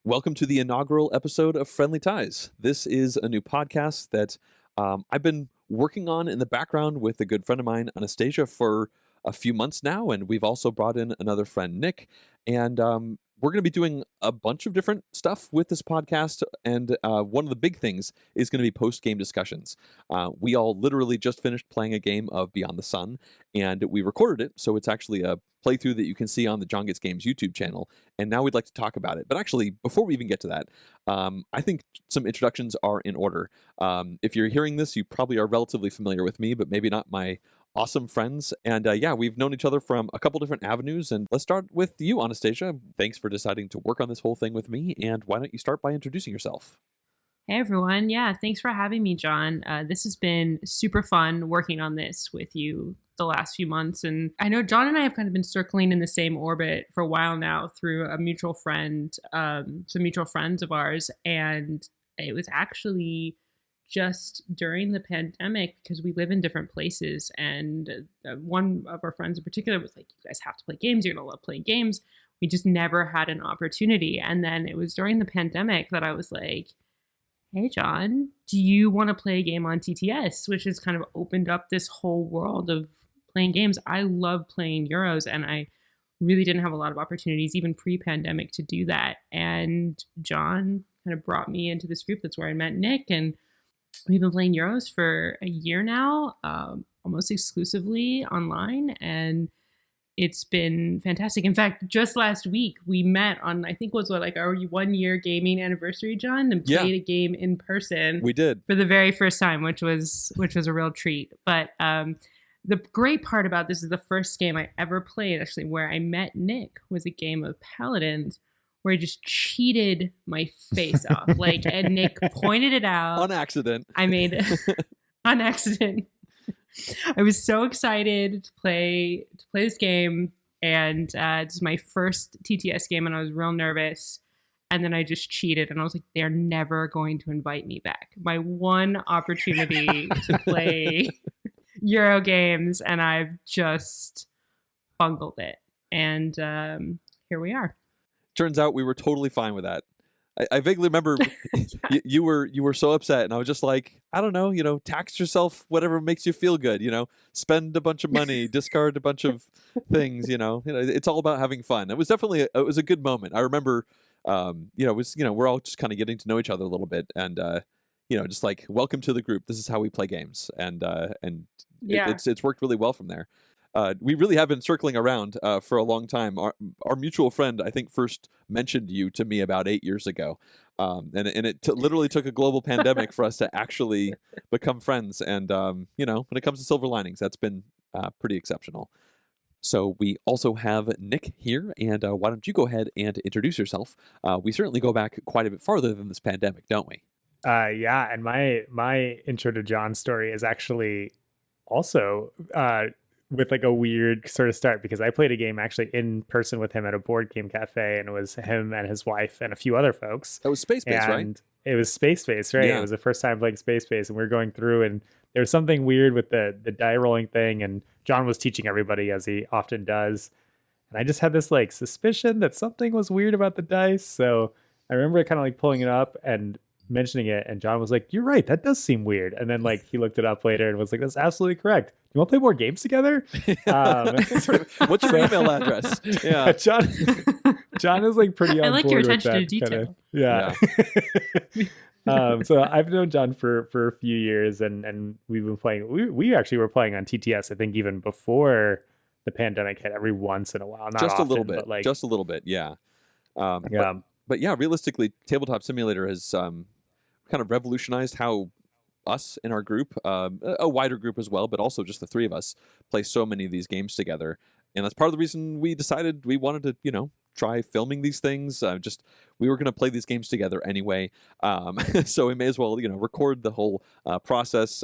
Welcome to the inaugural episode of Friendly Ties. This is a new podcast that I've been working on in the background with a good friend of mine, Anastasia, for a few months now. And we've also brought in another friend, Nick. And we're going to be doing a bunch of different stuff with this podcast. And one of the big things is going to be post-game discussions. We all literally just finished playing a game of Beyond the Sun, and we recorded it. So it's actually a playthrough that you can see on the John Gets Games YouTube channel. And now we'd like to talk about it. But actually, before we even get to that, I think some introductions are in order. If you're hearing this, you probably are relatively familiar with me, but maybe not my awesome friends. And yeah, we've known each other from a couple different avenues. And let's start with you, Anastasia. Thanks for deciding to work on this whole thing with me. And why don't you start by introducing yourself? Hey everyone. Yeah, thanks for having me, John. This has been super fun working on this with you the last few months. And I know John and I have kind of been circling in the same orbit for a while now through a mutual friend, some mutual friends of ours. And it was actually just during the pandemic because we live in different places. And one of our friends in particular was like, you guys have to play games. You're going to love playing games. We just never had an opportunity. And then it was during the pandemic that I was like, hey, John, do you want to play a game on TTS, which has kind of opened up this whole world of playing games. I love playing Euros, and I really didn't have a lot of opportunities, even pre-pandemic, to do that. And John kind of brought me into this group. That's where I met Nick, and we've been playing Euros for a year now, almost exclusively online, and it's been fantastic. In fact, just last week we met on, I think was our 1 year gaming anniversary, John, and played a game in person. We did for the very first time, which was a real treat. But the great part about this is the first game I ever played, actually, where I met Nick, was a game of Paladins, where I just cheated my face off. And Nick pointed it out on accident. I made on accident. I was so excited to play this game, and it's my first TTS game, and I was real nervous. And then I just cheated, and I was like, "They're never going to invite me back." My one opportunity to play Euro games, and I've just bungled it. And here we are. Turns out we were totally fine with that. I vaguely remember you were so upset, and I was just like, I don't know, tax yourself, whatever makes you feel good, spend a bunch of money, discard a bunch of things, it's all about having fun. It was definitely it was a good moment. I remember, it was, we're all just kind of getting to know each other a little bit, and just like, welcome to the group. This is how we play games, and yeah. It's worked really well from there. We really have been circling around for a long time. Our mutual friend, I think, first mentioned you to me about 8 years ago. And it literally took a global pandemic for us to actually become friends. And, when it comes to silver linings, that's been pretty exceptional. So we also have Nick here. And why don't you go ahead and introduce yourself? We certainly go back quite a bit farther than this pandemic, don't we? Yeah. And my intro to John's story is actually also with like a weird sort of start, because I played a game actually in person with him at a board game cafe, and it was him and his wife and a few other folks. That was Space Base, right? It was Space Base, right? Yeah. It was the first time playing Space Base, and we were going through, and there was something weird with the die rolling thing, and John was teaching everybody, as he often does. And I just had this like suspicion that something was weird about the dice. So I remember kind of like pulling it up and mentioning it, and John was like, "You're right, that does seem weird." And then like he looked it up later and was like, "That's absolutely correct. You want to play more games together?" What's your email address? Yeah, John is like pretty on I like board your with attention that to detail. Yeah. So I've known John for a few years, and we've been playing. We actually were playing on TTS, I think, even before the pandemic hit. Every once in a while, not just often, a little bit, but like just a little bit, yeah. Yeah. But yeah, realistically, Tabletop Simulator has kind of revolutionized how us in our group, a wider group as well, but also just the three of us, play so many of these games together. And that's part of the reason we decided we wanted to, try filming these things. We were going to play these games together anyway. So we may as well, record the whole process.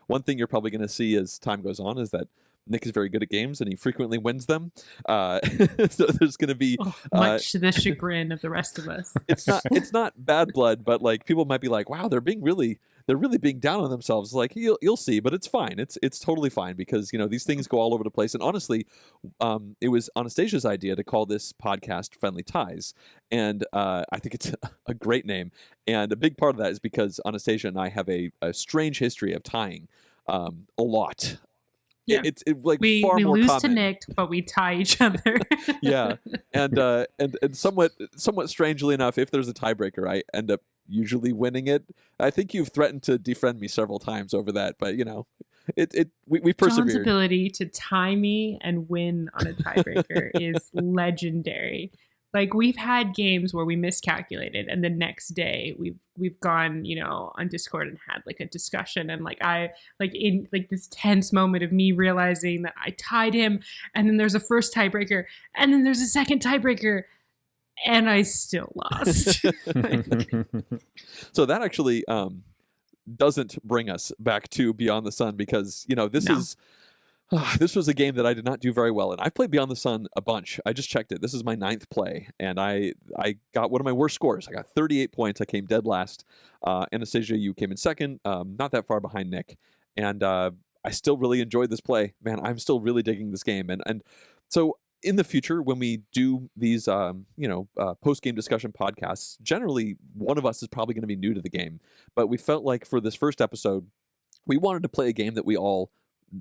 One thing you're probably going to see as time goes on is that Nick is very good at games, and he frequently wins them. So there's going to be much to the chagrin of the rest of us. It's not bad blood, but like people might be like, "Wow, they're being really they're really being down on themselves. Like you'll see, but it's fine. It's totally fine because these things go all over the place. And honestly, it was Anastasia's idea to call this podcast Friendly Ties, and I think it's a great name. And a big part of that is because Anastasia and I have a strange history of tying a lot. Yeah. It's like we more lose common. to Nick, but we tie each other. Yeah, and somewhat strangely enough, if there's a tiebreaker, I end up usually winning it. I think you've threatened to defriend me several times over that, but we persevere. John's ability to tie me and win on a tiebreaker is legendary. Like, we've had games where we miscalculated, and the next day we've gone, on Discord and had like a discussion, and in this tense moment of me realizing that I tied him, and then there's a first tiebreaker, and then there's a second tiebreaker, and I still lost. So that actually doesn't bring us back to Beyond the Sun, because this was a game that I did not do very well in. I've played Beyond the Sun a bunch. I just checked it. This is my 9th play, and I got one of my worst scores. I got 38 points. I came dead last. Anastasia, you came in second, not that far behind Nick. And I still really enjoyed this play. Man, I'm still really digging this game. And so in the future, when we do these, post-game discussion podcasts, generally one of us is probably going to be new to the game. But we felt like for this first episode, we wanted to play a game that we all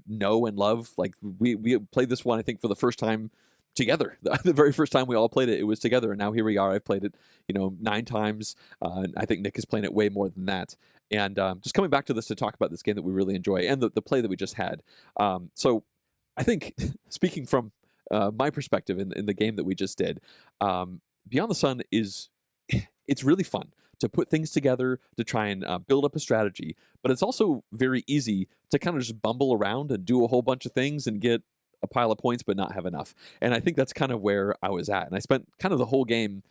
know and love. Like we played this one, I think, for the first time together. The very first time we all played it, it was together, and now here we are. I've played it 9 times, and I think Nick is playing it way more than that. And just coming back to this to talk about this game that we really enjoy and the play that we just had. So I think, speaking from my perspective in the game that we just did, Beyond the Sun it's really fun to put things together, to try and build up a strategy. But it's also very easy to kind of just bumble around and do a whole bunch of things and get a pile of points but not have enough. And I think that's kind of where I was at. And I spent kind of the whole game,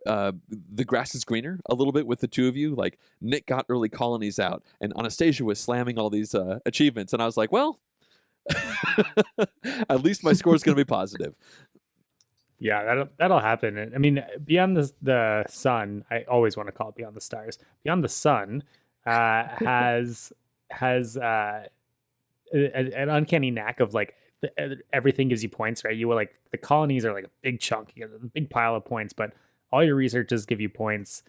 the grass is greener a little bit with the two of you. Like, Nick got early colonies out, and Anastasia was slamming all these achievements. And I was like, well, at least my score is going to be positive. Yeah, that'll happen. I mean, Beyond the Sun, I always want to call it Beyond the Stars. Beyond the Sun has an uncanny knack of like everything gives you points, right? You will, like, the colonies are like a big chunk, you get a big pile of points, but all your researches give you points.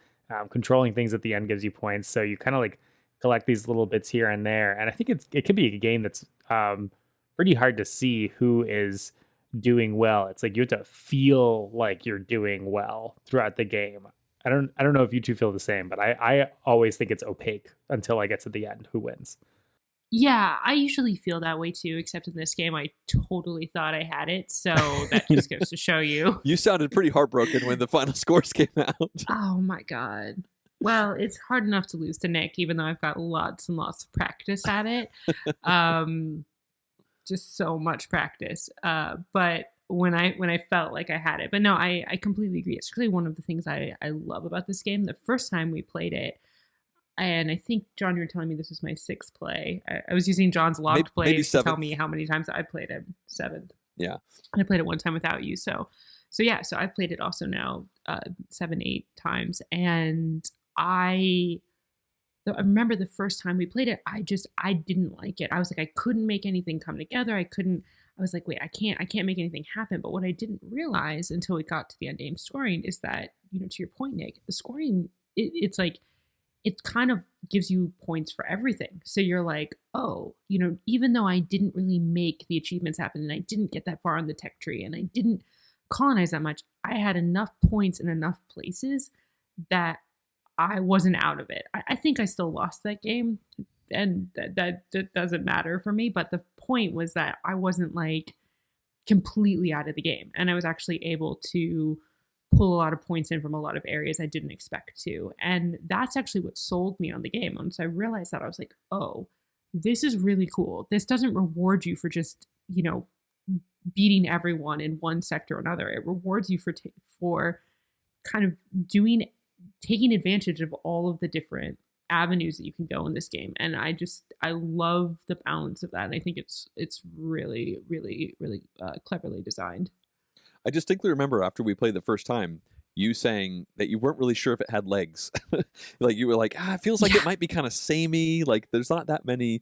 Controlling things at the end gives you points, so you kind of like collect these little bits here and there. And I think it could be a game that's pretty hard to see who is doing well. It's like you have to feel like you're doing well throughout the game. I don't know if you two feel the same, but I always think it's opaque until I get to the end who wins. Yeah, I usually feel that way too, except in this game I totally thought I had it, so that just goes to show you. You sounded pretty heartbroken when the final scores came out. Oh my god. Well, it's hard enough to lose to Nick, even though I've got lots and lots of practice at it. Just so much practice. But when I felt like I had it. But no, I completely agree. It's really one of the things I love about this game. The first time we played it, and I think, John, you were telling me this was my 6th play. I was using John's logged plays to tell me how many times I played it. 7th. Yeah. And I played it one time without you. So yeah, so I've played it also now 7, 8 times. And I remember the first time we played it, I didn't like it. I was like, I couldn't make anything come together. I was like, wait, I can't make anything happen. But what I didn't realize until we got to the end game scoring is that, to your point, Nick, the scoring, it's like, it kind of gives you points for everything. So you're like, oh, even though I didn't really make the achievements happen, and I didn't get that far on the tech tree, and I didn't colonize that much, I had enough points in enough places that I wasn't out of it. I think I still lost that game, and that doesn't matter for me. But the point was that I wasn't like completely out of the game, and I was actually able to pull a lot of points in from a lot of areas I didn't expect to. And that's actually what sold me on the game. Once I realized that, I was like, oh, this is really cool. This doesn't reward you for just, beating everyone in one sector or another. It rewards you for kind of taking advantage of all of the different avenues that you can go in this game. And I love the balance of that. And I think it's really, really, really cleverly designed. I distinctly remember after we played the first time, you saying that you weren't really sure if it had legs. Like you were like, it feels like it might be kind of samey. Like there's not that many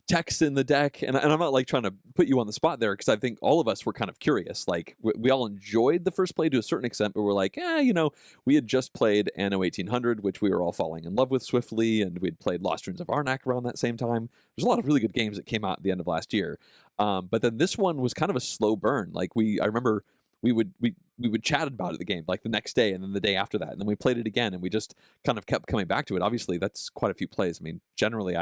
texts in the deck. And I'm not like trying to put you on the spot there because I think all of us were kind of curious. Like we all enjoyed the first play to a certain extent, but we're like, we had just played Anno 1800, which we were all falling in love with swiftly, and we'd played Lost Ruins of Arnak around that same time. There's a lot of really good games that came out at the end of last year. But then this one was kind of a slow burn. Like I remember we would chat about it the game like the next day and then the day after that, and then we played it again, and we just kind of kept coming back to it. Obviously, that's quite a few plays. I mean, generally,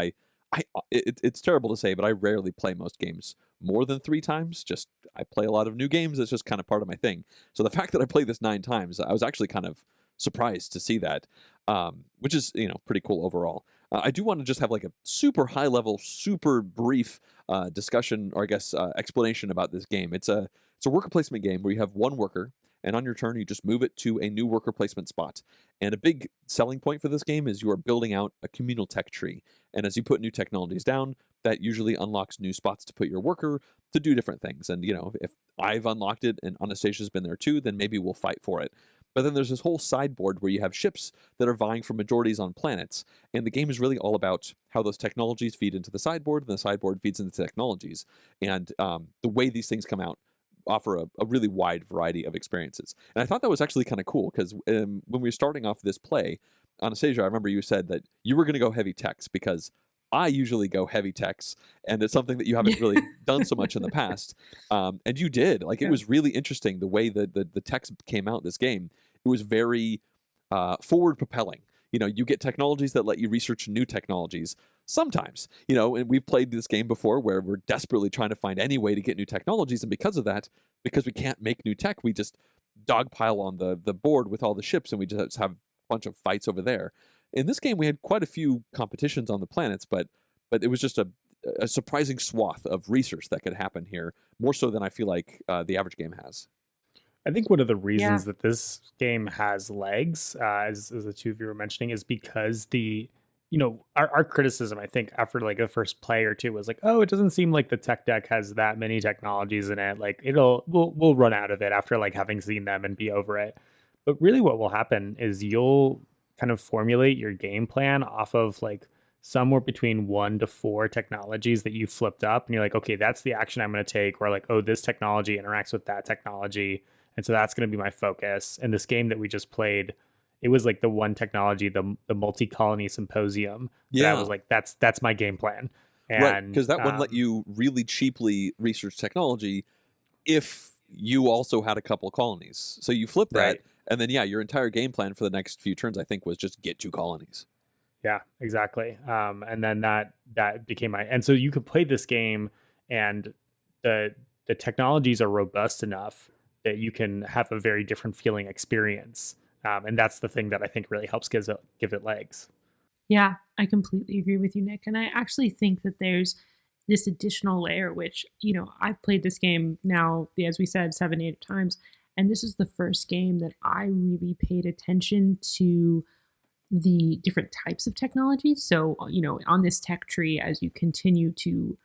it's terrible to say, but I rarely play most games more than 3 times. Just I play a lot of new games. It's just kind of part of my thing. So the fact that I played this 9 times, I was actually kind of surprised to see that, which is pretty cool overall. I do want to just have like a super high level, super brief discussion, or I guess explanation about this game. It's a worker placement game where you have one worker, and on your turn you just move it to a new worker placement spot. And a big selling point for this game is you are building out a communal tech tree. And as you put new technologies down, that usually unlocks new spots to put your worker to do different things. And if I've unlocked it and Anastasia's been there too, then maybe we'll fight for it. But then there's this whole sideboard where you have ships that are vying for majorities on planets. And the game is really all about how those technologies feed into the sideboard, and the sideboard feeds into the technologies. And the way these things come out offer a really wide variety of experiences. And I thought that was actually kind of cool because when we were starting off this play, Anastasia, I remember you said that you were going to go heavy text because I usually go heavy text, and it's something that you haven't really done so much in the past. And you did. Like, it was really interesting the way that the text came out this game. It was very forward propelling. You get technologies that let you research new technologies sometimes, and we've played this game before where we're desperately trying to find any way to get new technologies. And because of that, because we can't make new tech, we just dogpile on the board with all the ships, and we just have a bunch of fights over there. In this game, we had quite a few competitions on the planets, but it was just a surprising swath of research that could happen here, more so than I feel like the average game has. I think one of the reasons that this game has legs, as the two of you were mentioning, is because our criticism, I think, after like the first play or two was like, oh, it doesn't seem like the tech deck has that many technologies in it. Like we'll run out of it after like having seen them and be over it. But really what will happen is you'll kind of formulate your game plan off of like somewhere between 1 to 4 technologies that you flipped up, and you're like, okay, that's the action I'm going to take, or like, oh, this technology interacts with that technology, and so that's going to be my focus. And this game that we just played, it was like the one technology, the multi-colony symposium. Yeah, I was like, that's my game plan. And right, because that one let you really cheaply research technology if you also had a couple colonies. So you flip that, right, and then your entire game plan for the next few turns, I think, was just get 2 colonies. Yeah, exactly. And then that became and so you could play this game, and the technologies are robust enough that you can have a very different feeling experience. And that's the thing that I think really helps give it legs. Yeah, I completely agree with you, Nick. And I actually think that there's this additional layer, which, I've played this game now, as we said, 7, 8 times. And this is the first game that I really paid attention to the different types of technology. So, on this tech tree, as you continue to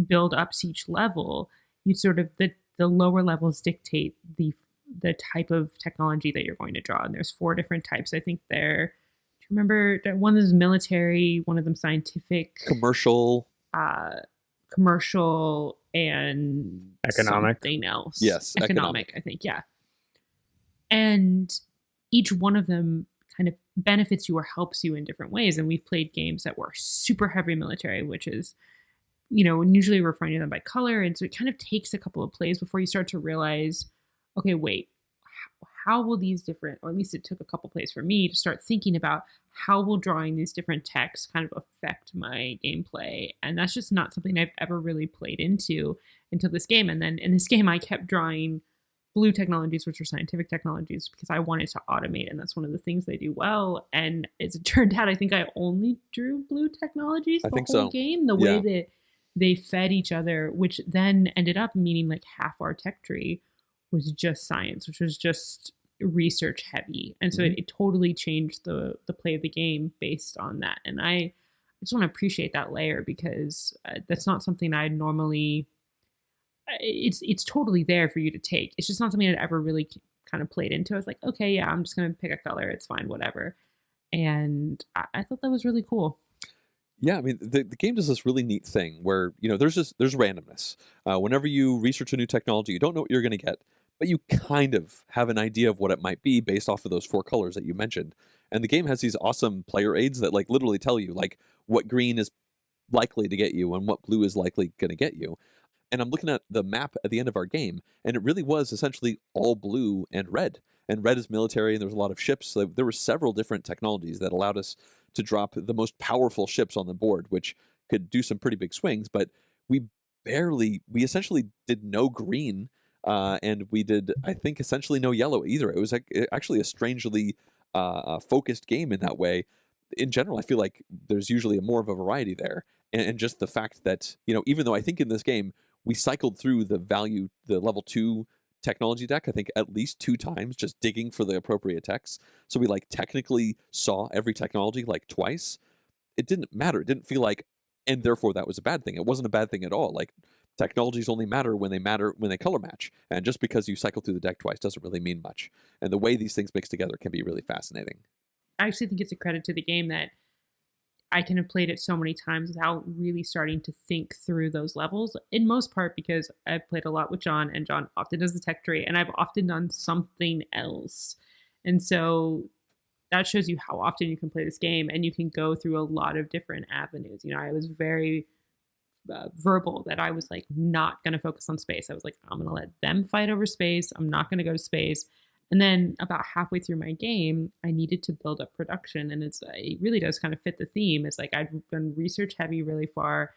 build up to each level, you sort of, the lower levels dictate the type of technology that you're going to draw. And there's 4 different types. I think there, do you remember that one is military, one of them scientific, commercial, and economic. Something else. Yes, economic. I think, yeah. And each one of them kind of benefits you or helps you in different ways. And we've played games that were super heavy military, which is, and usually we're finding them by color. And so it kind of takes a couple of plays before you start to realize, okay, wait, how will these different, or at least it took a couple plays for me to start thinking about how will drawing these different techs kind of affect my gameplay. And that's just not something I've ever really played into until this game. And then in this game, I kept drawing blue technologies, which are scientific technologies, because I wanted to automate, and that's one of the things they do well. And as it turned out, I think I only drew blue technologies the whole game. The way that they fed each other, which then ended up meaning like half our tech tree was just science, which was just research heavy. And so it totally changed the play of the game based on that. And I just want to appreciate that layer, because that's not something I'd normally, it's totally there for you to take. It's just not something I'd ever really kind of played into. I was like, okay, yeah, I'm just going to pick a color. It's fine, whatever. And I thought that was really cool. Yeah, I mean, the game does this really neat thing where, there's randomness. Whenever you research a new technology, you don't know what you're going to get, but you kind of have an idea of what it might be based off of those 4 colors that you mentioned. And the game has these awesome player aids that like literally tell you like what green is likely to get you and what blue is likely going to get you. And I'm looking at the map at the end of our game, and it really was essentially all blue and red. And red is military, and there's a lot of ships. So there were several different technologies that allowed us to drop the most powerful ships on the board, which could do some pretty big swings. But we essentially did no green, and we did, I think, essentially no yellow either. It was actually a strangely focused game in that way. In general, I feel like there's usually more of a variety there. And just the fact that, even though I think in this game, we cycled through the level 2 technology deck, I think at least 2 times, just digging for the appropriate techs. So we like technically saw every technology like twice. It didn't matter. It didn't feel like, and therefore that was a bad thing. It wasn't a bad thing at all. Like technologies only matter when they color match. And just because you cycle through the deck twice doesn't really mean much. And the way these things mix together can be really fascinating. I actually think it's a credit to the game that I can have played it so many times without really starting to think through those levels, in most part because I've played a lot with John, and John often does the tech tree, and I've often done something else. And so that shows you how often you can play this game, and you can go through a lot of different avenues. I was very verbal that I was like not going to focus on space. I was like, I'm going to let them fight over space. I'm not going to go to space. And then about halfway through my game, I needed to build up production. And it really does kind of fit the theme. It's like I'd been research heavy really far,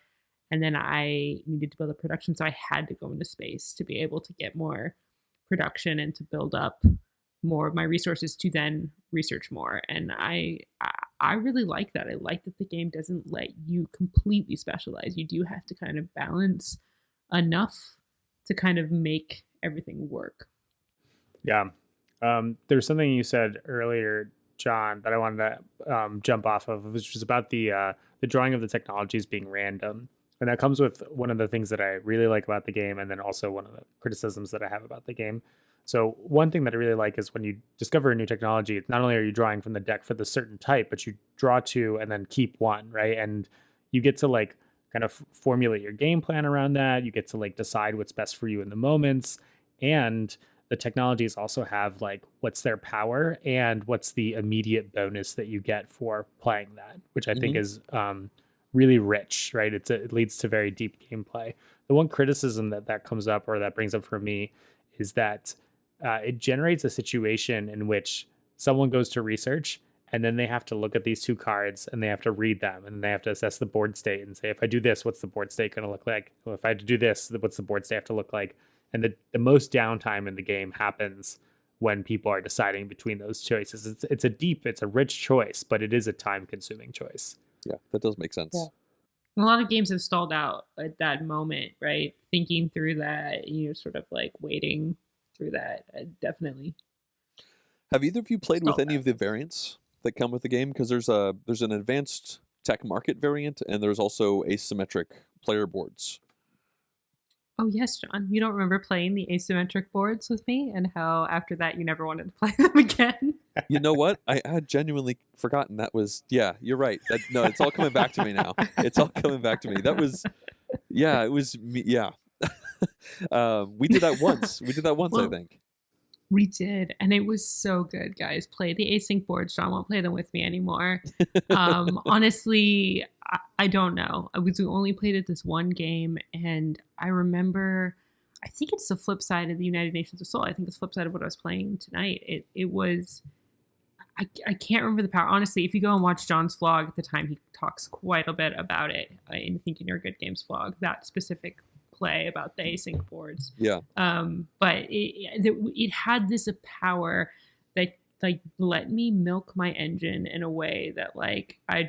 and then I needed to build up production. So I had to go into space to be able to get more production and to build up more of my resources to then research more. And I really like that. I like that the game doesn't let you completely specialize. You do have to kind of balance enough to kind of make everything work. Yeah. There's something you said earlier, John, that I wanted to jump off of, which was about the drawing of the technologies being random. And that comes with one of the things that I really like about the game, and then also one of the criticisms that I have about the game. So one thing that I really like is when you discover a new technology, not only are you drawing from the deck for the certain type, but you draw 2 and then keep 1, right? And you get to like kind of formulate your game plan around that. You get to like decide what's best for you in the moments. And the technologies also have like what's their power and what's the immediate bonus that you get for playing that, which I think is really rich, right? It leads to very deep gameplay. The one criticism that comes up, or that brings up for me, is that it generates a situation in which someone goes to research, and then they have to look at these 2 cards and they have to read them, and they have to assess the board state and say, if I do this, what's the board state going to look like? Well, if I had to do this, what's the board state have to look like? And the most downtime in the game happens when people are deciding between those choices. It's a rich choice, but it is a time-consuming choice. Yeah, that does make sense. Yeah. A lot of games have stalled out at that moment, right? Thinking through that, sort of like waiting through that, definitely. Have either of you played with any of the variants that come with the game? Because there's an advanced tech market variant, and there's also asymmetric player boards. Oh, yes, John. You don't remember playing the asymmetric boards with me, and how after that you never wanted to play them again? You know what? I had genuinely forgotten that was, yeah, you're right. No, it's all coming back to me now. It's all coming back to me. That was, yeah, it was me. Yeah. We did that once. I think. We did, and it was so good, guys. Play the async boards. John won't play them with me anymore. Honestly, I don't know. We only played it this one game, and I remember, I think it's the flip side of the United Nations of Soul. I think it's the flip side of what I was playing tonight. It was, I can't remember the power. Honestly, if you go and watch John's vlog at the time, he talks quite a bit about it in Thinking You're Good Games vlog, that specific play about the async boards. Yeah. But it had this power that like let me milk my engine in a way that like I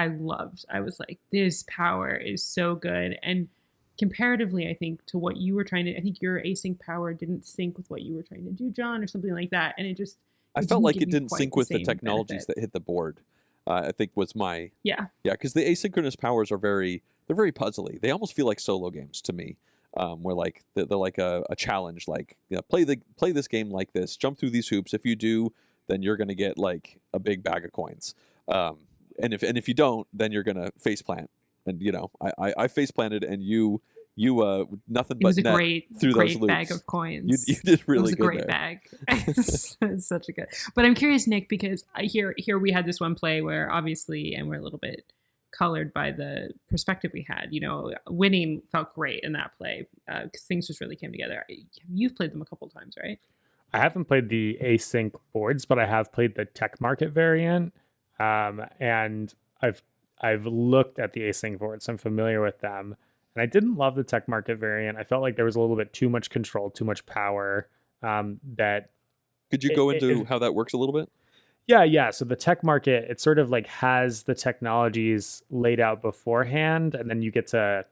loved. I was like, this power is so good. And comparatively, I think to what you were trying to, I think your async power didn't sync with what you were trying to do, John, or something like that. And I felt like it didn't sync with the technologies that hit the board. I think was my because the asynchronous powers are they're very puzzly. They almost feel like solo games to me. where like they're like a challenge, like, you know, play this game like this, jump through these hoops. If you do, then you're gonna get like a big bag of coins. And if you don't, then you're gonna face plant. And you know, I face planted, and you nothing It but was a net great, through those great loops. bag of coins. You did really it was a good great there. bag. It's such a good. But I'm curious, Nick, because here we had this one play where obviously, and we're a little bit colored by the perspective we had. You know, winning felt great in that play because things just really came together. You've played them a couple times, right? I haven't played the async boards, but I have played the tech market variant, and I've looked at the async boards. So I'm familiar with them, and I didn't love the tech market variant. I felt like there was a little bit too much control, too much power. That Could you go into how that works a little bit? Yeah. So the tech market, it sort of like has the technologies laid out beforehand, and then you get to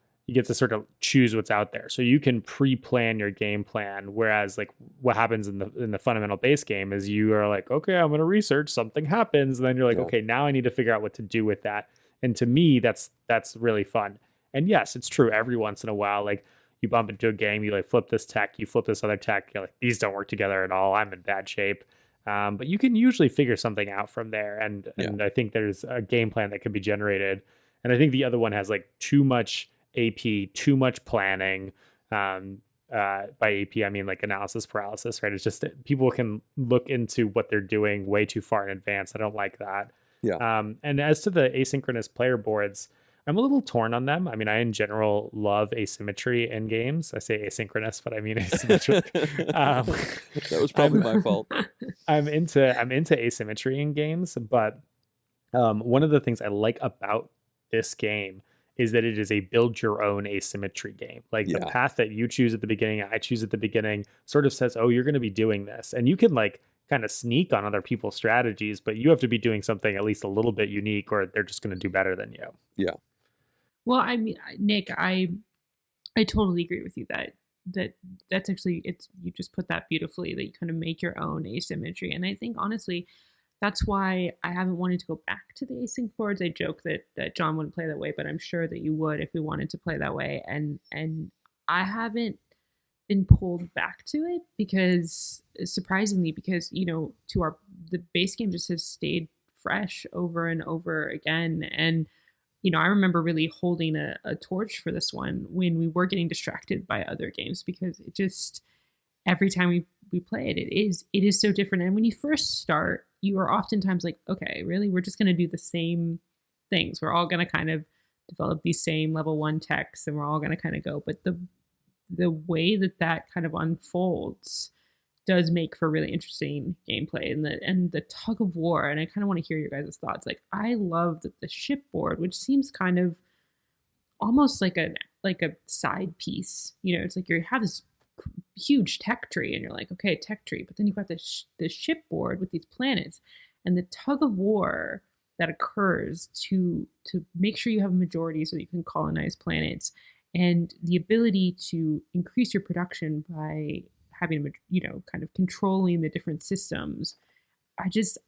sort of choose what's out there. So you can pre-plan your game plan. Whereas like what happens in the fundamental base game is you are like, okay, I'm going to research, something happens, and then you're like, okay, now I need to figure out what to do with that. And to me, that's really fun. And yes, it's true. Every once in a while, like you bump into a game, you like flip this tech, you flip this other tech, you're like, these don't work together at all. I'm in bad shape. But you can usually figure something out from there. And I think there's a game plan that can be generated. And I think the other one has like too much AP, too much planning. By AP, I mean like analysis paralysis, right? It's just that people can look into what they're doing way too far in advance. I don't like that. Yeah. And as to the asynchronous player boards, I'm a little torn on them. I mean, I in general love asymmetry in games. I say asynchronous, but I mean asymmetric. That was probably my fault. I'm into asymmetry in games, but one of the things I like about this game is that it is a build your own asymmetry game. Like the path that you choose at the beginning, I choose at the beginning, sort of says, oh, you're going to be doing this. And you can like kind of sneak on other people's strategies, but you have to be doing something at least a little bit unique, or they're just going to do better than you. Yeah. Well, I mean, Nick, I totally agree with you that's actually, it's, you just put that beautifully, that you kind of make your own asymmetry. And I think honestly, that's why I haven't wanted to go back to the async boards. I joke that John wouldn't play that way, but I'm sure that you would if we wanted to play that way. And I haven't been pulled back to it because, surprisingly, because, you know, the base game just has stayed fresh over and over again. And you know, I remember really holding a torch for this one when we were getting distracted by other games, because it just, every time we play it, it is so different. And when you first start, you are oftentimes like, okay, really, we're just going to do the same things. We're all going to kind of develop these same level 1 techs, and we're all going to kind of go. But the way that kind of unfolds does make for really interesting gameplay, and the tug of war. And I kind of want to hear your guys' thoughts. Like, I love that the shipboard, which seems kind of almost like a side piece. You know, it's like you have this huge tech tree, and you're like, okay, tech tree, but then you've got this shipboard with these planets, and the tug of war that occurs to make sure you have a majority so that you can colonize planets, and the ability to increase your production by having, you know, kind of controlling the different systems.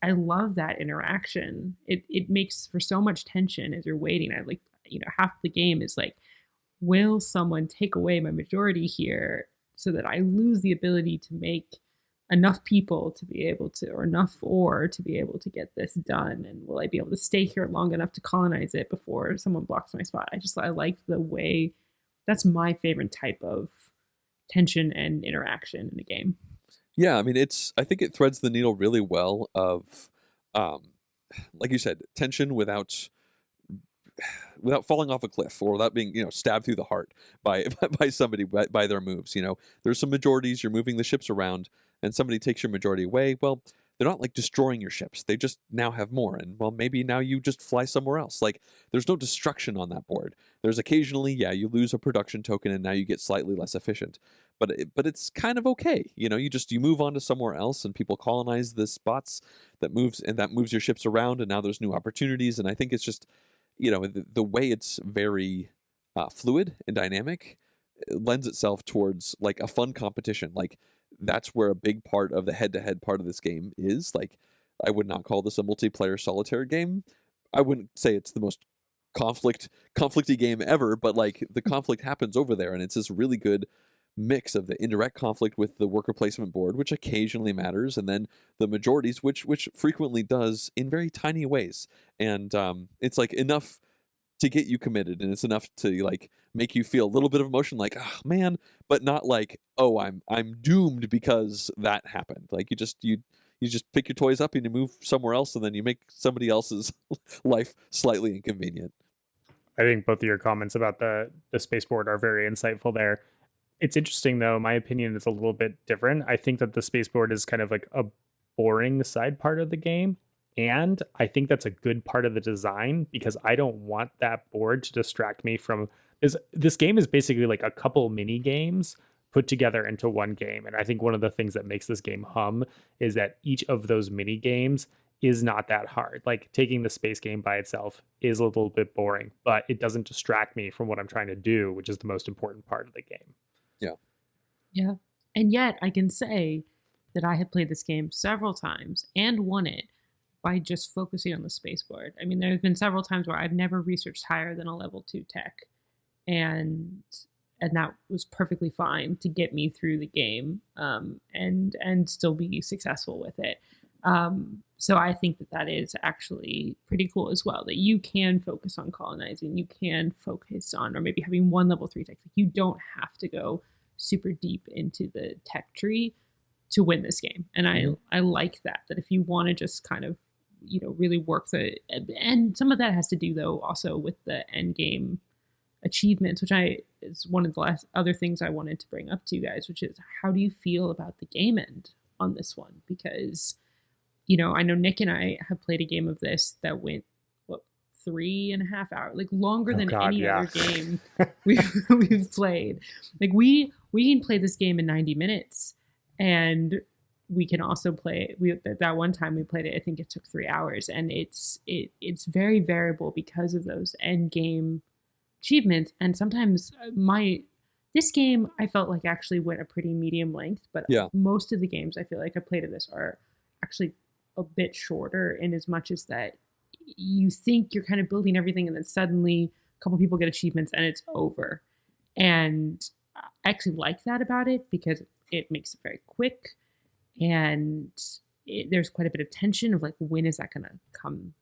I love that interaction. It makes for so much tension as you're waiting. I like, you know, half the game is like, will someone take away my majority here so that I lose the ability to make enough people to be able to, or enough ore to be able to get this done? And will I be able to stay here long enough to colonize it before someone blocks my spot? I like the way, that's my favorite type of tension and interaction in a game. Yeah, I mean, I think it threads the needle really well of, like you said, tension without falling off a cliff, or without being, you know, stabbed through the heart by somebody by their moves. You know, there's some majorities, you're moving the ships around, and somebody takes your majority away. Well, they're not like destroying your ships. They just now have more. And well, maybe now you just fly somewhere else. Like, there's no destruction on that board. There's occasionally, you lose a production token and now you get slightly less efficient. But it's kind of okay. You know, you move on to somewhere else, and people colonize the spots that moves your ships around, and now there's new opportunities. And I think it's just, you know, the way it's very fluid and dynamic, it lends itself towards like a fun competition. Like, that's where a big part of the head-to-head part of this game is. Like, I would not call this a multiplayer solitaire game. I wouldn't say it's the most conflicty game ever, but like the conflict happens over there, and it's this really good mix of the indirect conflict with the worker placement board, which occasionally matters, and then the majorities, which frequently does in very tiny ways. And it's like enough to get you committed, and it's enough to like make you feel a little bit of emotion, like, oh man, but not like, oh, I'm doomed because that happened. Like you just pick your toys up and you move somewhere else, and then you make somebody else's life slightly inconvenient. I think both of your comments about the spaceport are very insightful there. It's interesting though, my opinion is a little bit different. I think that the spaceport is kind of like a boring side part of the game. And I think that's a good part of the design, because I don't want that board to distract me from this game is basically like a couple mini games put together into one game. And I think one of the things that makes this game hum is that each of those mini games is not that hard. Like taking the space game by itself is a little bit boring, but it doesn't distract me from what I'm trying to do, which is the most important part of the game. Yeah. Yeah. And yet I can say that I have played this game several times and won it by just focusing on the spaceport. I mean, there have been several times where I've never researched higher than a level 2 tech, and that was perfectly fine to get me through the game, and still be successful with it. So I think that is actually pretty cool as well, that you can focus on colonizing, you can focus on, or maybe having one level 3 tech. You don't have to go super deep into the tech tree to win this game. And I like that if you want to just kind of, really work and some of that has to do though also with the end game achievements, which is one of the last other things I wanted to bring up to you guys, which is, how do you feel about the game end on this one? Because, I know Nick and I have played a game of this that went 3.5 hours, like longer than any other game we've played. Like we can play this game in 90 minutes, and we can also play. That one time we played it, I think it took 3 hours, and it's very variable because of those end game achievements. And sometimes this game I felt like actually went a pretty medium length, but most of the games I feel like I played of this are actually a bit shorter, in as much as that you think you're kind of building everything, and then suddenly a couple people get achievements and it's over. And I actually like that about it, because it makes it very quick, and there's quite a bit of tension of like, when is that going to come?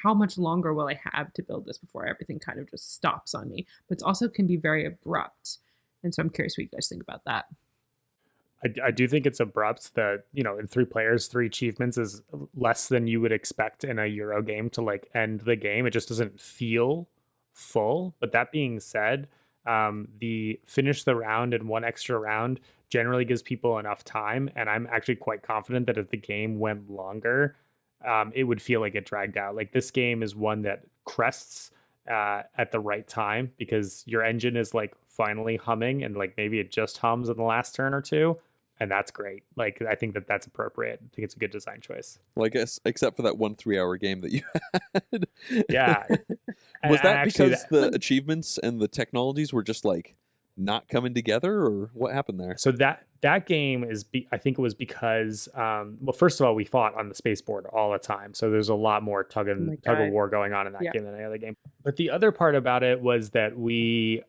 How much longer will I have to build this before everything kind of just stops on me? But it also can be very abrupt. And so I'm curious what you guys think about that. I do think it's abrupt that, in 3 players, 3 achievements is less than you would expect in a Euro game to like end the game. It just doesn't feel full. But that being said, the finish the round and 1 extra round generally gives people enough time. And I'm actually quite confident that if the game went longer, it would feel like it dragged out. Like this game is one that crests at the right time, because your engine is like finally humming, and like maybe it just hums in the last turn or two. And that's great. Like, I think that's appropriate. I think it's a good design choice. Well, I guess, except for that 1 3-hour game that you had. Yeah. Was that because the achievements and the technologies were just like not coming together, or what happened there? So that game is, I think it was because, well, first of all, we fought on the spaceport all the time. So there's a lot more tug of war going on in that game than any other game. But the other part about it was that we,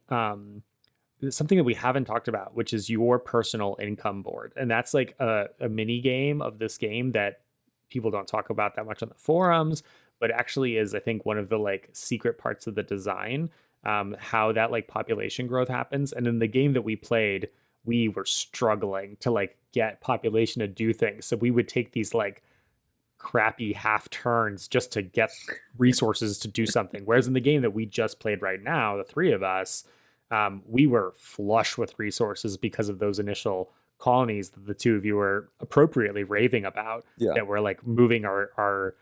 something that we haven't talked about, which is your personal income board. And that's like a mini game of this game that people don't talk about that much on the forums, but actually is, I think, one of the like secret parts of the design, how that like population growth happens. And in the game that we played, we were struggling to like get population to do things. So we would take these like crappy half turns just to get resources to do something. Whereas in the game that we just played right now, the 3 of us, we were flush with resources because of those initial colonies that the 2 of you were appropriately raving about, that were like moving our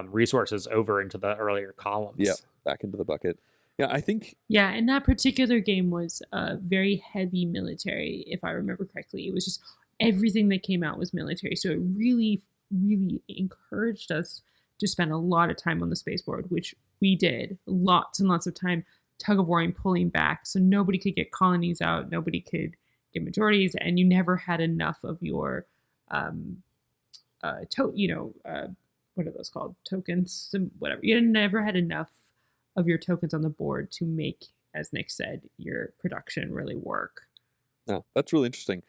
resources over into the earlier columns. Yeah, back into the bucket. Yeah, I think... Yeah, and that particular game was very heavy military, if I remember correctly. It was just everything that came out was military. So it really, really encouraged us to spend a lot of time on the spaceport, which we did. Lots and lots of time tug of warring, pulling back, so nobody could get colonies out, nobody could get majorities, and you never had enough of your what are those called, tokens, whatever. You never had enough of your tokens on the board to make, as Nick said, your production really work. Yeah, that's really interesting.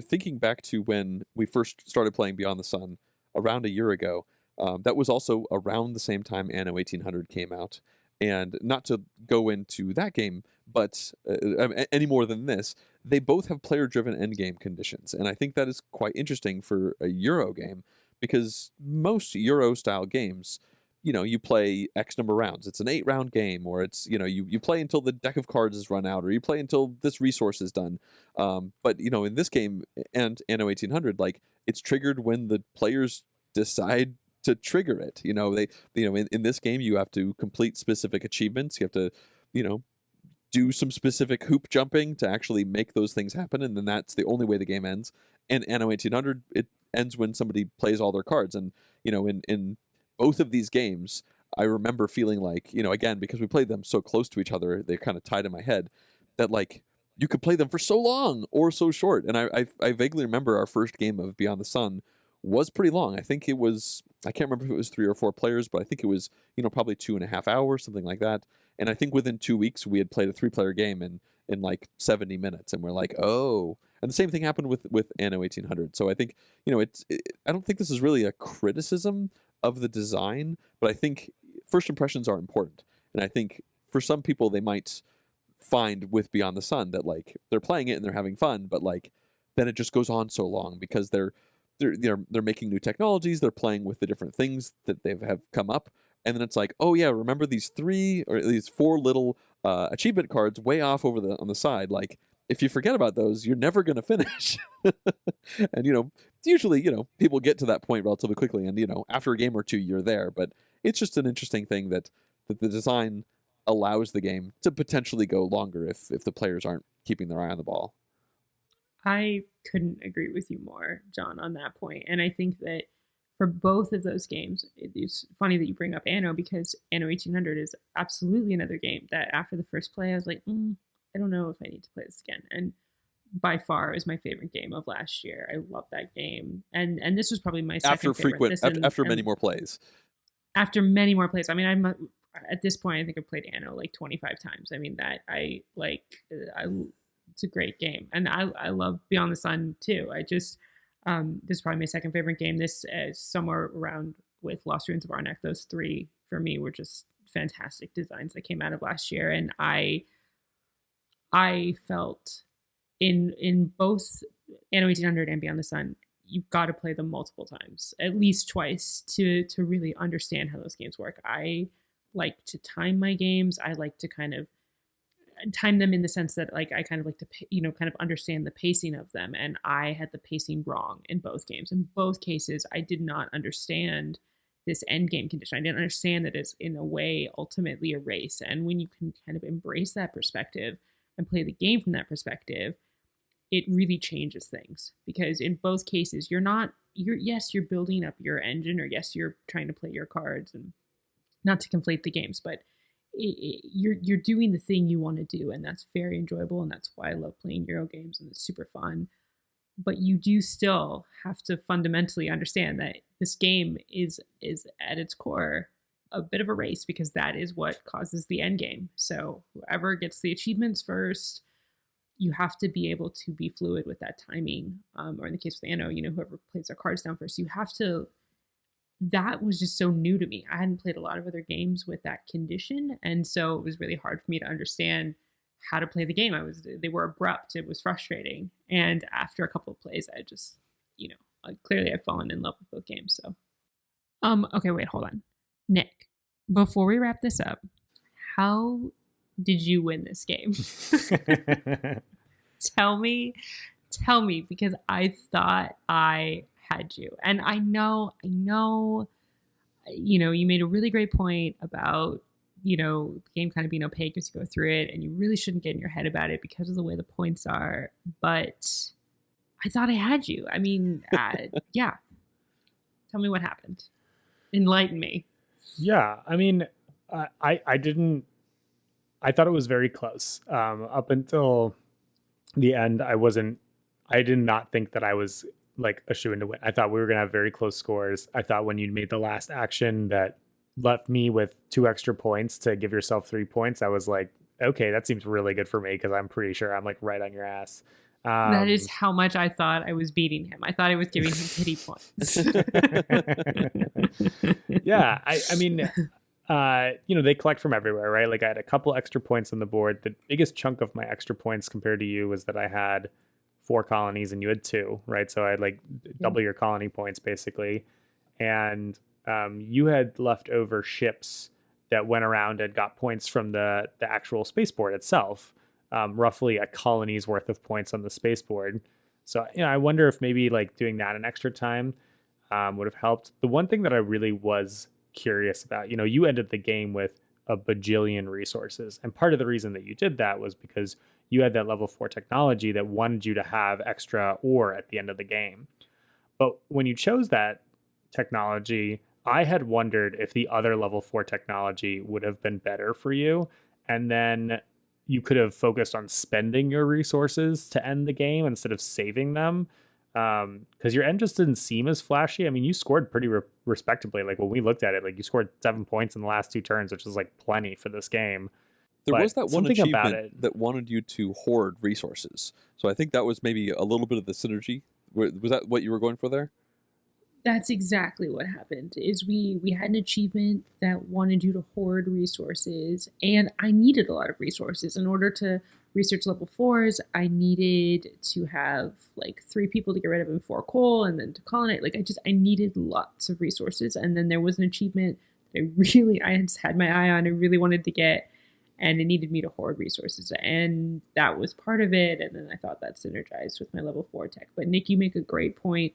Thinking back to when we first started playing Beyond the Sun around a year ago, that was also around the same time Anno 1800 came out. And not to go into that game, but any more than this, they both have player-driven endgame conditions. And I think that is quite interesting for a Euro game, because most Euro-style games, you play X number of rounds. It's an 8-round game, or it's, you play until the deck of cards is run out, or you play until this resource is done. But, in this game and Anno 1800, like, it's triggered when the players decide to trigger it. In this game, you have to complete specific achievements. You have to, do some specific hoop jumping to actually make those things happen. And then that's the only way the game ends. And Anno 1800, it ends when somebody plays all their cards. And, in both of these games, I remember feeling like, again, because we played them so close to each other, they're kind of tied in my head, that like you could play them for so long or so short. And I vaguely remember our first game of Beyond the Sun was pretty long. I think it was, I can't remember if it was 3 or 4 players, but I think it was, probably 2.5 hours, something like that. And I think within 2 weeks we had played a 3-player game in like 70 minutes. And we're like, oh. And the same thing happened with Anno 1800. So I think, I don't think this is really a criticism of the design, but I think first impressions are important. And I think for some people, they might find with Beyond the Sun that like they're playing it and they're having fun, but like then it just goes on so long because they're making new technologies, they're playing with the different things that have come up, and then it's like, oh yeah, remember these 3 or these 4 little achievement cards way off over on the side. Like if you forget about those, you're never going to finish. And usually people get to that point relatively quickly, and after a game or two you're there. But it's just an interesting thing that the design allows the game to potentially go longer if the players aren't keeping their eye on the ball. I couldn't agree with you more, John, on that point. And I think that for both of those games, it's funny that you bring up Anno, because Anno 1800 is absolutely another game that after the first play, I was like, I don't know if I need to play this again. And by far, it was my favorite game of last year. I love that game. And this was probably my second favorite. After many more plays. After many more plays. I mean, I'm at this point, I think I've played Anno like 25 times. I mean, that it's a great game, and I love Beyond the Sun too. I just this is probably my second favorite game. This is somewhere around with Lost Ruins of Arnak. Those 3 for me were just fantastic designs that came out of last year, and I felt in both Anno 1800 and Beyond the Sun, you've got to play them multiple times, at least twice, to really understand how those games work. I like to time my games. I like to kind of time them in the sense that like I kind of like to kind of understand the pacing of them, and I had the pacing wrong in both games. In both cases, I did not understand this end game condition. I didn't understand that it's in a way ultimately a race, and when you can kind of embrace that perspective and play the game from that perspective, it really changes things. Because in both cases, you're building up your engine, or yes, you're trying to play your cards, and not to conflate the games, but you're doing the thing you want to do, and that's very enjoyable, and that's why I love playing Euro games, and it's super fun. But you do still have to fundamentally understand that this game is at its core a bit of a race, because that is what causes the end game. So whoever gets the achievements first, you have to be able to be fluid with that timing. Or in the case of Anno, whoever plays their cards down first, you have to. That was just so new to me. I hadn't played a lot of other games with that condition, and so it was really hard for me to understand how to play the game. They were abrupt. It was frustrating, and after a couple of plays, I just, clearly I've fallen in love with both games. So, okay, wait, hold on, Nick. Before we wrap this up, how did you win this game? Tell me, because I thought I had you. And I know, you made a really great point about, the game kind of being opaque as you go through it, and you really shouldn't get in your head about it because of the way the points are. But I thought I had you. I mean, yeah. Tell me what happened. Enlighten me. Yeah. I mean, I didn't, I thought it was very close. Up until the end, I did not think that I was like a shoo-in to win. I thought we were going to have very close scores. I thought when you made the last action that left me with 2 extra points to give yourself 3 points, I was like, okay, that seems really good for me because I'm pretty sure I'm like right on your ass. That is how much I thought I was beating him. I thought I was giving him pity points. Yeah, I mean, they collect from everywhere, right? Like I had a couple extra points on the board. The biggest chunk of my extra points compared to you was that I had 4 colonies and you had 2, right? So I had like double your colony points basically. And you had leftover ships that went around and got points from the actual spaceport itself. Roughly a colony's worth of points on the spaceport. So, I wonder if maybe like doing that an extra time would have helped. The one thing that I really was curious about, you ended the game with a bajillion resources. And part of the reason that you did that was because you had that level 4 technology that wanted you to have extra ore at the end of the game. But when you chose that technology, I had wondered if the other level 4 technology would have been better for you. And then you could have focused on spending your resources to end the game instead of saving them. Because your end just didn't seem as flashy. I mean, you scored pretty respectably. Like when we looked at it, like you scored 7 points in the last 2 turns, which is like plenty for this game. There But was that one something about achievement that wanted you to hoard resources. So I think that was maybe a little bit of the synergy. Was that what you were going for there? That's exactly what happened. Is we had an achievement that wanted you to hoard resources, and I needed a lot of resources in order to research level 4s. I needed to have like 3 people to get rid of before coal, and then to colonize. Like I needed lots of resources, and then there was an achievement that I just had my eye on. I really wanted to get, and it needed me to hoard resources, and that was part of it. And then I thought that synergized with my level 4 tech. But Nick, you make a great point.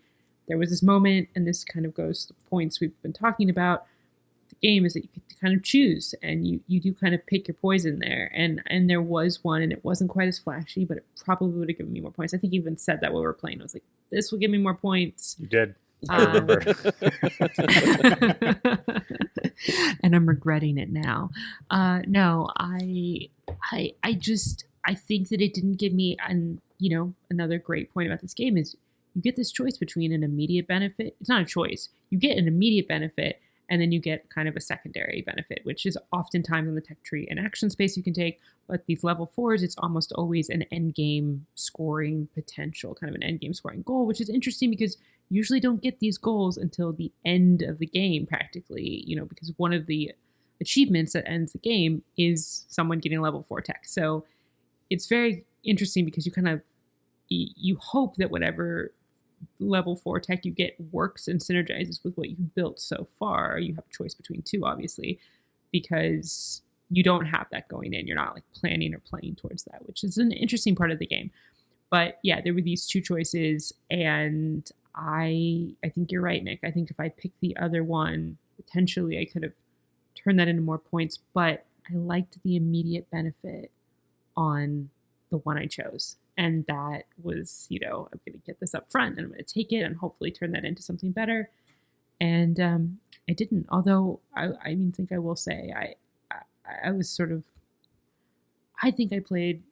There was this moment, and this kind of goes to the points we've been talking about. The game is that you get to kind of choose, and you do kind of pick your poison there. And there was one, and it wasn't quite as flashy, but it probably would have given me more points. I think you even said that while we were playing. I was like, this will give me more points. You did. I remember. And I'm regretting it now. No, I think that it didn't give me, and another great point about this game is you get this choice between an immediate benefit. It's not a choice. You get an immediate benefit, and then you get kind of a secondary benefit, which is oftentimes in the tech tree an action space you can take. But these level 4s, it's almost always an end game scoring potential, kind of an end game scoring goal, which is interesting because you usually don't get these goals until the end of the game, practically, because one of the achievements that ends the game is someone getting level 4 tech. So it's very interesting because you hope that whatever level 4 tech you get works and synergizes with what you've built so far. You have a choice between 2, obviously, because you don't have that going in. You're not like planning or playing towards that, which is an interesting part of the game. But yeah, there were these 2 choices, and I think you're right, Nick. I think if I picked the other one, potentially I could have turned that into more points, but I liked the immediate benefit on the one I chose. And that was, I'm going to get this up front and I'm going to take it and hopefully turn that into something better. And I didn't. Although, I think I will say, I was sort of, I think I played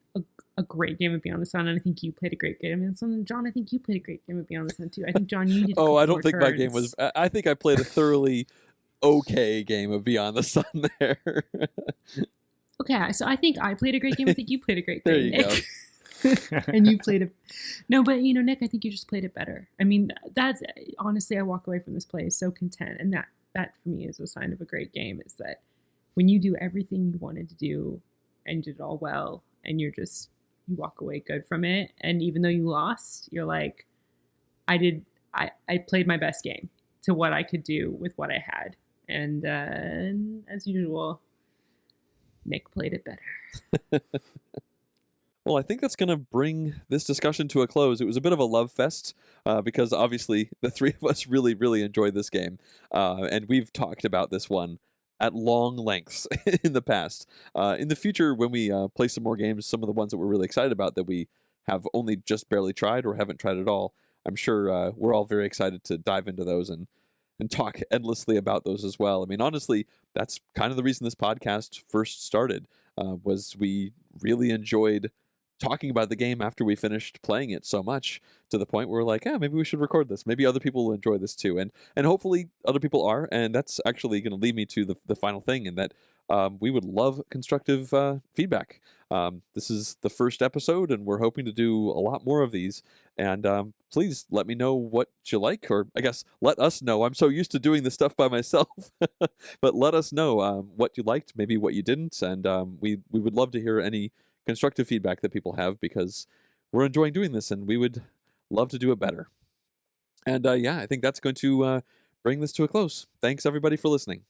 a great game of Beyond the Sun, and I think you played a great game of Beyond the Sun. And John, I think you played a great game of Beyond the Sun too. I think, John, you needed I don't think my game was, I think I played a thoroughly okay game of Beyond the Sun there. Okay, so I think I played a great game. I think you played a great game, there you Nick. go. And you played it. No, but Nick, I think you just played it better. I mean, that's honestly, I walk away from this play so content, and that for me is a sign of a great game. Is that when you do everything you wanted to do and did it all well, and you walk away good from it, and even though you lost, you're like, I played my best game to what I could do with what I had, and as usual, Nick played it better. Well, I think that's going to bring this discussion to a close. It was a bit of a love fest because obviously the 3 of us really, really enjoyed this game. And we've talked about this one at long lengths in the past. In the future, when we play some more games, some of the ones that we're really excited about that we have only just barely tried or haven't tried at all, I'm sure we're all very excited to dive into those and talk endlessly about those as well. I mean, honestly, that's kind of the reason this podcast first started, was we really enjoyed talking about the game after we finished playing it so much, to the point where we're like, yeah, maybe we should record this. Maybe other people will enjoy this too, and hopefully other people are. And that's actually going to lead me to the final thing, in that we would love constructive feedback. This is the first episode, and we're hoping to do a lot more of these. And please let me know what you like, or I guess let us know. I'm so used to doing this stuff by myself, but let us know what you liked, maybe what you didn't, and we would love to hear any constructive feedback that people have, because we're enjoying doing this, and we would love to do it better. And yeah, I think that's going to bring this to a close. Thanks everybody for listening.